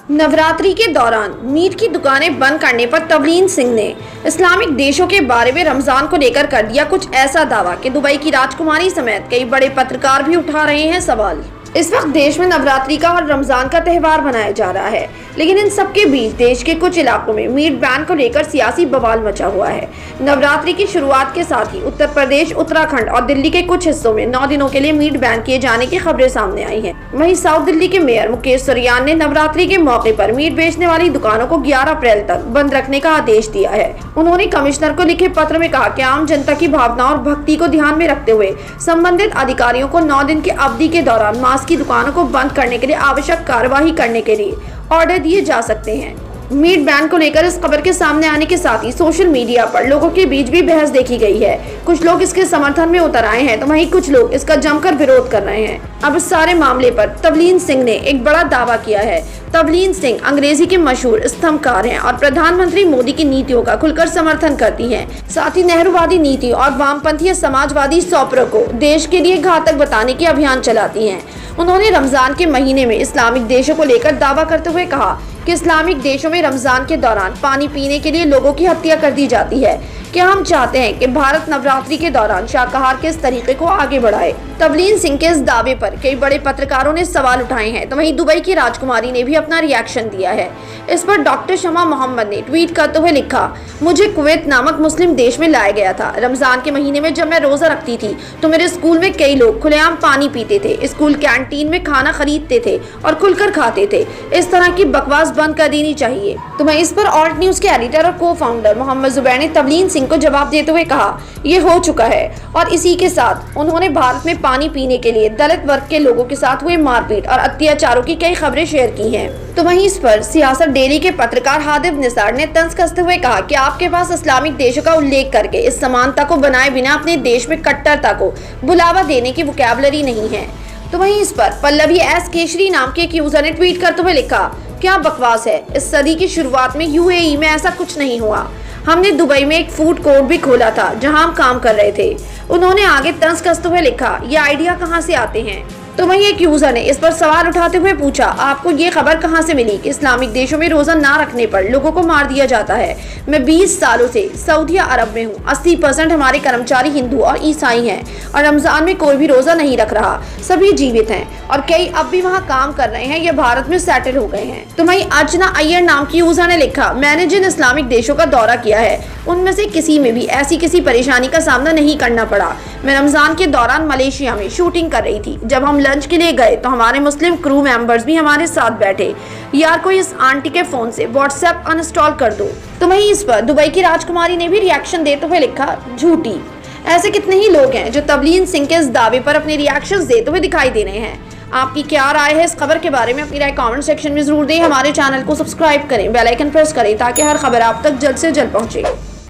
नवरात्रि के दौरान मीट की दुकानें बंद करने पर तवलीन सिंह ने इस्लामिक देशों के बारे में रमजान को लेकर कर दिया कुछ ऐसा दावा कि दुबई की राजकुमारी समेत कई बड़े पत्रकार भी उठा रहे हैं सवाल। इस वक्त देश में नवरात्रि का और रमजान का त्यौहार मनाया जा रहा है, लेकिन इन सबके बीच देश के कुछ इलाकों में मीट बैन को लेकर सियासी बवाल मचा हुआ है। नवरात्रि की शुरुआत के साथ ही उत्तर प्रदेश, उत्तराखंड और दिल्ली के कुछ हिस्सों में 9 दिनों के लिए मीट बैन किए जाने की खबरें सामने आई हैं। वहीं साउथ दिल्ली के मेयर मुकेश सुरैयान ने नवरात्रि के मौके पर मीट बेचने वाली दुकानों को 11 अप्रैल तक बंद रखने का आदेश दिया है। उन्होंने कमिश्नर को लिखे पत्र में कहा कि आम जनता की भावनाओं और भक्ति को ध्यान में रखते हुए संबंधित अधिकारियों को 9 दिन की अवधि के दौरान मास्क की दुकानों को बंद करने के लिए आवश्यक कार्यवाही करने के लिए ऑर्डर दिए जा सकते हैं। मीट बैन को लेकर इस खबर के सामने आने के साथ ही सोशल मीडिया पर लोगों के बीच भी बहस देखी गई है। कुछ लोग इसके समर्थन में उतर आए हैं तो वहीं कुछ लोग इसका जमकर विरोध कर रहे हैं। अब इस सारे मामले पर तवलीन सिंह ने एक बड़ा दावा किया है। तवलीन सिंह अंग्रेजी के मशहूर स्तंभकार हैं और प्रधानमंत्री मोदी की नीतियों का खुलकर समर्थन करती हैं। साथ ही नेहरूवादी नीति और वामपंथी समाजवादी सौपरों को देश के लिए घातक बताने के अभियान चलाती हैं। उन्होंने रमजान के महीने में इस्लामिक देशों को लेकर दावा करते हुए कहा कि इस्लामिक देशों में रमजान के दौरान पानी पीने के लिए लोगों की हत्या कर दी जाती है। क्या हम चाहते हैं कि भारत नवरात्रि के दौरान शाकाहार के इस तरीके को आगे बढ़ाए? तवलीन सिंह के इस दावे पर कई बड़े पत्रकारों ने सवाल उठाए हैं तो वहीं दुबई की राजकुमारी ने भी अपना रिएक्शन दिया है। इस पर डॉक्टर शमा मोहम्मद ने ट्वीट करते हुए लिखा, मुझे कुवैत नामक मुस्लिम देश में लाया गया था। रमजान के महीने में जब मैं रोजा रखती थी तो मेरे स्कूल में कई लोग खुलेआम पानी पीते थे, स्कूल कैंटीन में खाना खरीदते थे और खुलकर खाते थे। इस तरह की बकवास बंद कर देनी चाहिए। तो मैं इस पर ऑल्ट न्यूज के एडिटर और को फाउंडर मोहम्मद जुबैर ने तवलीन सिंह को जवाब देते हुए कहा, ये हो चुका है। और इसी के साथ उन्होंने भारत में पानी पीने के लिए दलित वर्ग के लोगों के साथ हुए मारपीट और अत्याचारों की कई खबरें शेयर की हैं। तो वहीं इस पर सियासत डेली के पत्रकार हादिब निसार ने तंज कसते हुए कहा कि आपके पास इस्लामिक देशों का उल्लेख करके इस समानता को बनाए बिना अपने देश में कट्टरता को बुलावा देने की वोकैबुलरी नहीं है। तो वहीं इस पर पल्लवी एस केशरी नाम के एक यूजर ने ट्वीट करते हुए लिखा, क्या बकवास है। इस सदी की शुरुआत में यूएई में ऐसा कुछ नहीं हुआ। हमने दुबई में एक फूड कोर्ट भी खोला था जहां हम काम कर रहे थे। उन्होंने आगे तंज कसते हुए लिखा, ये आइडिया कहां से आते हैं। तो वहीं एक यूजर ने इस पर सवाल उठाते हुए पूछा, आपको ये खबर कहां से मिली कि इस्लामिक देशों में रोजा ना रखने पर लोगों को मार दिया जाता है। मैं 20 सालों से सऊदी अरब में हूँ। 80% हमारे कर्मचारी हिंदू और ईसाई हैं और रमजान में कोई भी रोजा नहीं रख रहा। सभी जीवित हैं और कई अब भी वहाँ काम कर रहे हैं या भारत में सेटल हो गए हैं। तो वहीं अर्चना अय्यर नाम की यूजर ने लिखा, मैंने जिन इस्लामिक देशों का दौरा किया है उनमें से किसी में भी ऐसी किसी परेशानी का सामना नहीं करना पड़ा। मैं रमजान के दौरान मलेशिया में शूटिंग कर रही थी। जब हम लंच के लिए गए तो हमारे मुस्लिम क्रू मेंबर्स भी हमारे साथ बैठे। यार कोई इस आंटी के फोन से व्हाट्सएप अनइंस्टॉल कर दो। तो वहीं इस पर दुबई की राजकुमारी ने भी रिएक्शन देते हुए लिखा, झूठी। ऐसे कितने ही लोग हैं जो तवलीन सिंह के इस दावे पर अपने रिएक्शंस देते हुए दिखाई दे रहे हैं। आपकी क्या राय है इस खबर के बारे में? अपनी राय कमेंट सेक्शन में जरूर दें। हमारे चैनल को सब्सक्राइब करें, बेल आइकन प्रेस करें ताकि हर खबर आप तक जल्द से जल्द पहुंचे।